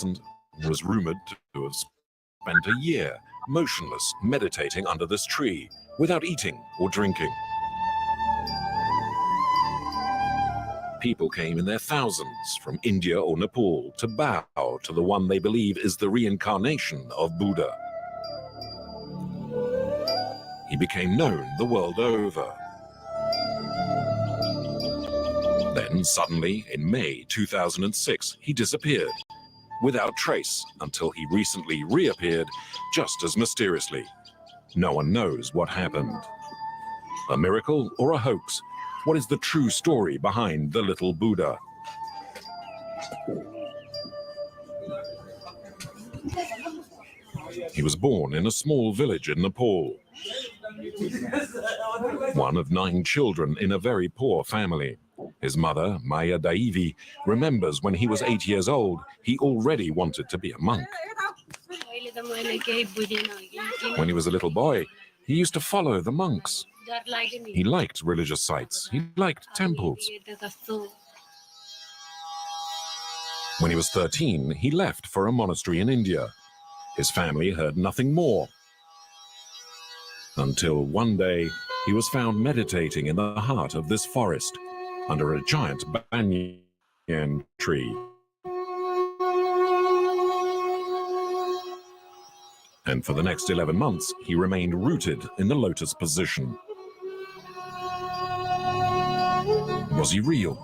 and was rumored to have spent a year motionless, meditating under this tree, without eating or drinking. People came in their thousands from India or Nepal to bow to the one they believe is the reincarnation of Buddha. He became known the world over. Then suddenly, in May 2006, he disappeared, without trace, until he recently reappeared just as mysteriously. No one knows what happened. A miracle or a hoax? What is the true story behind the little Buddha? He was born in a small village in Nepal. One of 9 children in a very poor family. His mother, Maya Devi, remembers when he was 8 years old, he already wanted to be a monk. When he was a little boy, he used to follow the monks. He liked religious sites. He liked temples. When he was 13, he left for a monastery in India. His family heard nothing more. Until one day, he was found meditating in the heart of this forest, under a giant banyan tree. And for the next 11 months, he remained rooted in the lotus position. Was he real?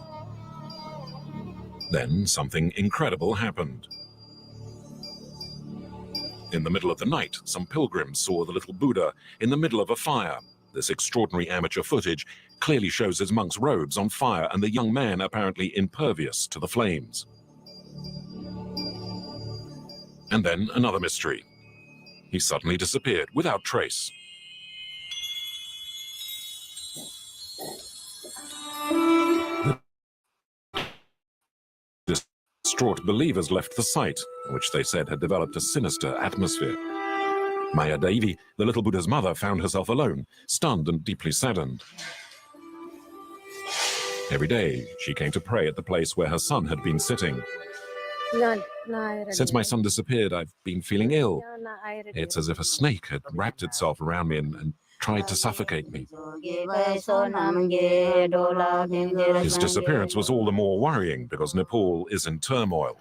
Then something incredible happened. In the middle of the night, some pilgrims saw the little Buddha in the middle of a fire. This extraordinary amateur footage clearly shows his monk's robes on fire and the young man apparently impervious to the flames. And then another mystery. He suddenly disappeared without trace. The distraught believers left the site, which they said had developed a sinister atmosphere. Maya Devi, the little Buddha's mother, found herself alone, stunned and deeply saddened. Every day, she came to pray at the place where her son had been sitting. Since my son disappeared, I've been feeling ill. It's as if a snake had wrapped itself around me and tried to suffocate me. His disappearance was all the more worrying because Nepal is in turmoil.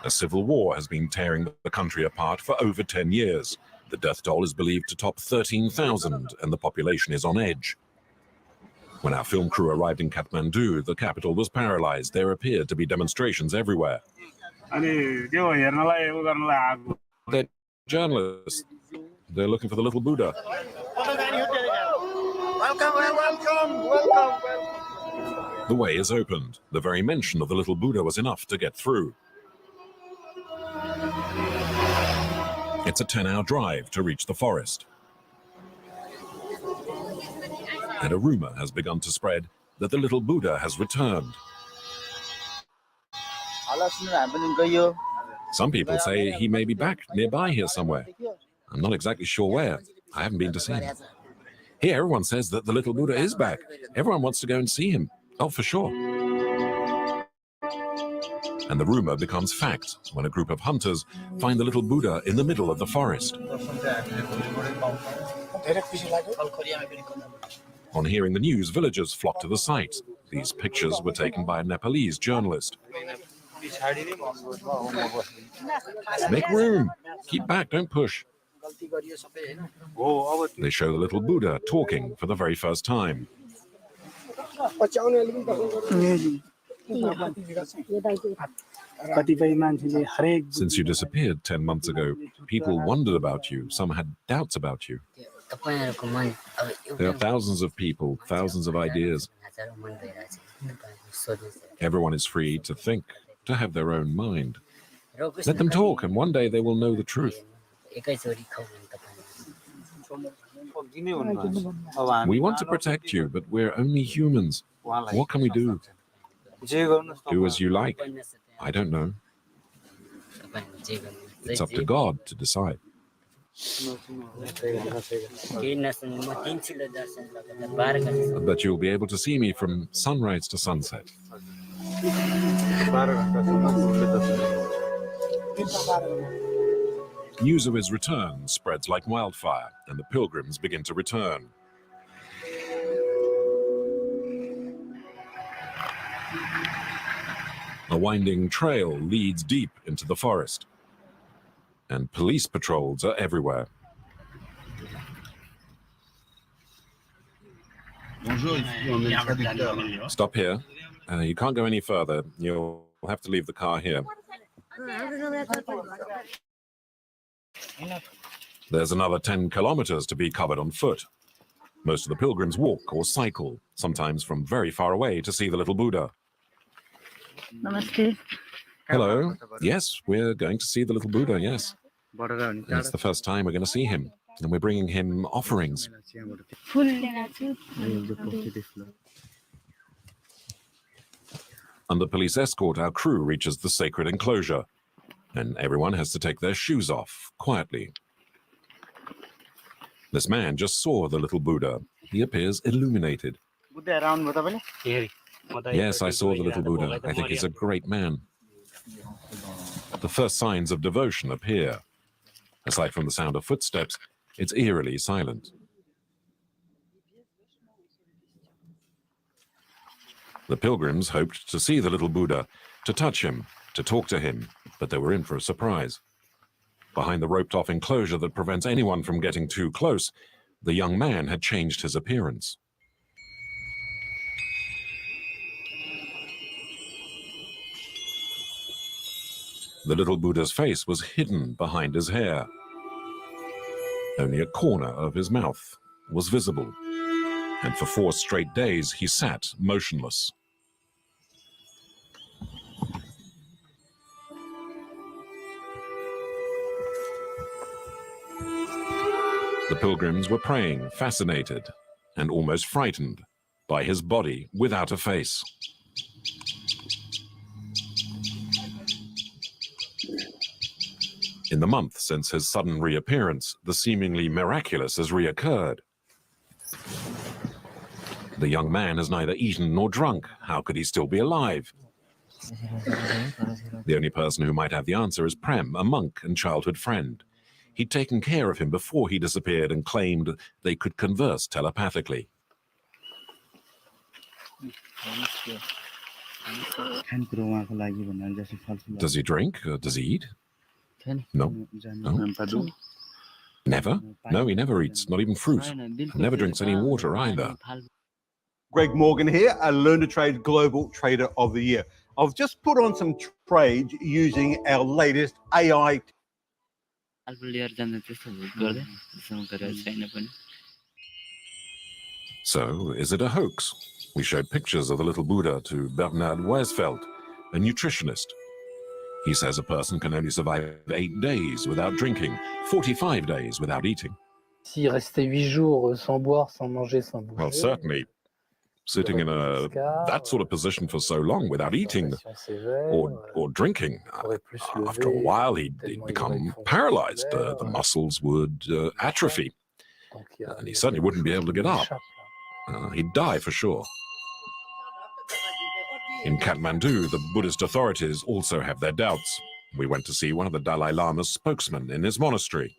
A civil war has been tearing the country apart for over 10 years. The death toll is believed to top 13,000 and the population is on edge. When our film crew arrived in Kathmandu, the capital was paralyzed. There appeared to be demonstrations everywhere. They're journalists. They're looking for the little Buddha. Welcome. The way is opened. The very mention of the little Buddha was enough to get through. It's a 10-hour drive to reach the forest. And a rumor has begun to spread that the little Buddha has returned. Some people say he may be back nearby here somewhere. I'm not exactly sure where. I haven't been to see him. Here, everyone says that the little Buddha is back. Everyone wants to go and see him. Oh, for sure. And the rumor becomes fact when a group of hunters find the little Buddha in the middle of the forest. On hearing the news, villagers flocked to the site. These pictures were taken by a Nepalese journalist. Make room! Keep back, don't push. They show the little Buddha talking for the very first time. Since you disappeared 10 months ago, people wondered about you. Some had doubts about you. There are thousands of people, thousands of ideas. Everyone is free to think, to have their own mind. Let them talk, and one day they will know the truth. We want to protect you, but we're only humans. What can we do? Do as you like. I don't know. It's up to God to decide. But you'll be able to see me from sunrise to sunset. News of his return spreads like wildfire, and the pilgrims begin to return. A winding trail leads deep into the forest, and police patrols are everywhere. Stop here. You can't go any further. You'll have to leave the car here. There's another 10 kilometers to be covered on foot. Most of the pilgrims walk or cycle, sometimes from very far away, to see the little Buddha. Namaste. Hello. Yes, we're going to see the little Buddha, yes. It's the first time we're going to see him, and we're bringing him offerings. Under police escort, our crew reaches the sacred enclosure, and everyone has to take their shoes off, quietly. This man just saw the little Buddha. He appears illuminated. Yes, I saw the little Buddha. I think he's a great man. The first signs of devotion appear. Aside from the sound of footsteps, it's eerily silent. The pilgrims hoped to see the little Buddha, to touch him, to talk to him, but they were in for a surprise. Behind the roped-off enclosure that prevents anyone from getting too close, the young man had changed his appearance. The little Buddha's face was hidden behind his hair. Only a corner of his mouth was visible, and for 4 straight days he sat motionless. The pilgrims were praying, fascinated and almost frightened by his body without a face. In the month since his sudden reappearance, the seemingly miraculous has reoccurred. The young man has neither eaten nor drunk. How could he still be alive? The only person who might have the answer is Prem, a monk and childhood friend. He'd taken care of him before he disappeared and claimed they could converse telepathically. Does he drink? Does he eat? No. No. Never? No, he never eats, not even fruit. Never drinks any water either. Greg Morgan here, a Learn to Trade Global Trader of the Year. I've just put on some trades using our latest AI. So, is it a hoax? We showed pictures of the little Buddha to Bernard Weisfeld, a nutritionist. He says a person can only survive 8 days without drinking, 45 days without eating. Well, certainly, sitting in that sort of position for so long without eating or drinking, after a while he'd become paralyzed. The muscles would atrophy, and he certainly wouldn't be able to get up. He'd die for sure. In Kathmandu, the Buddhist authorities also have their doubts. We went to see one of the Dalai Lama's spokesmen in his monastery.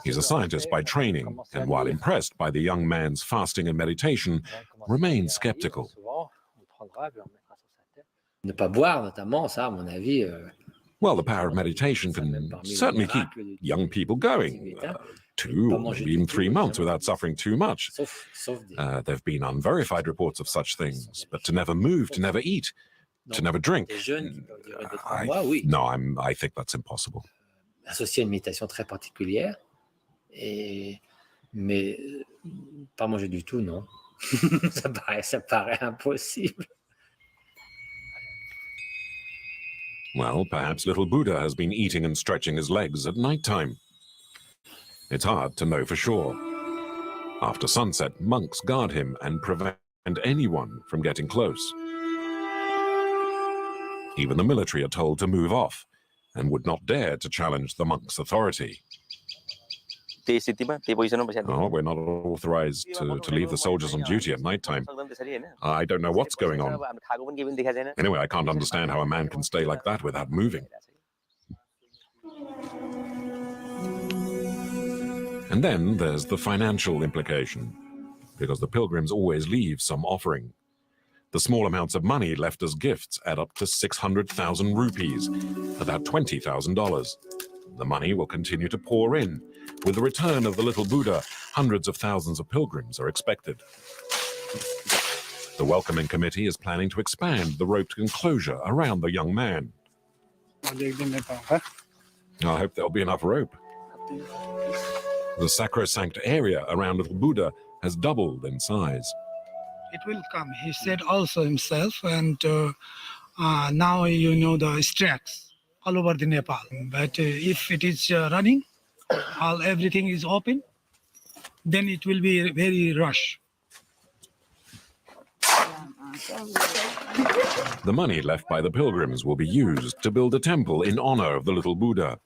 He's a scientist by training, and while impressed by the young man's fasting and meditation, remains skeptical. Well, the power of meditation can certainly keep young people going. 2 or maybe even 3 months without suffering too much. There have been unverified reports of such things, but to never move, to never eat, to never drink. I think that's impossible. Associé à une méditation très particulière, mais pas manger du tout, non. ça paraît impossible. Well, perhaps little Buddha has been eating and stretching his legs at nighttime. It's hard to know for sure. After sunset, monks guard him and prevent anyone from getting close. Even the military are told to move off and would not dare to challenge the monks' authority. Oh, we're not authorized to leave the soldiers on duty at nighttime. I don't know what's going on. Anyway, I can't understand how a man can stay like that without moving. And then there's the financial implication, because the pilgrims always leave some offering. The small amounts of money left as gifts add up to 600,000 rupees, about $20,000. The money will continue to pour in. With the return of the little Buddha, hundreds of thousands of pilgrims are expected. The welcoming committee is planning to expand the roped enclosure around the young man. I hope there'll be enough rope. The sacrosanct area around little Buddha has doubled in size. It will come, he said also himself, and now you know the tracks all over the Nepal. But if it is running, everything is open, then it will be very rush. The money left by the pilgrims will be used to build a temple in honor of the little Buddha.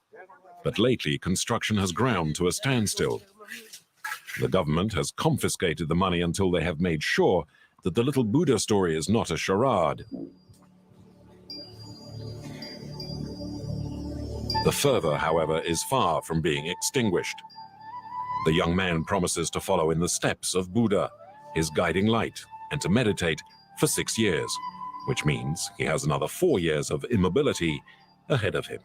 But lately, construction has ground to a standstill. The government has confiscated the money until they have made sure that the little Buddha story is not a charade. The fervor, however, is far from being extinguished. The young man promises to follow in the steps of Buddha, his guiding light, and to meditate for 6 years, which means he has another 4 years of immobility ahead of him.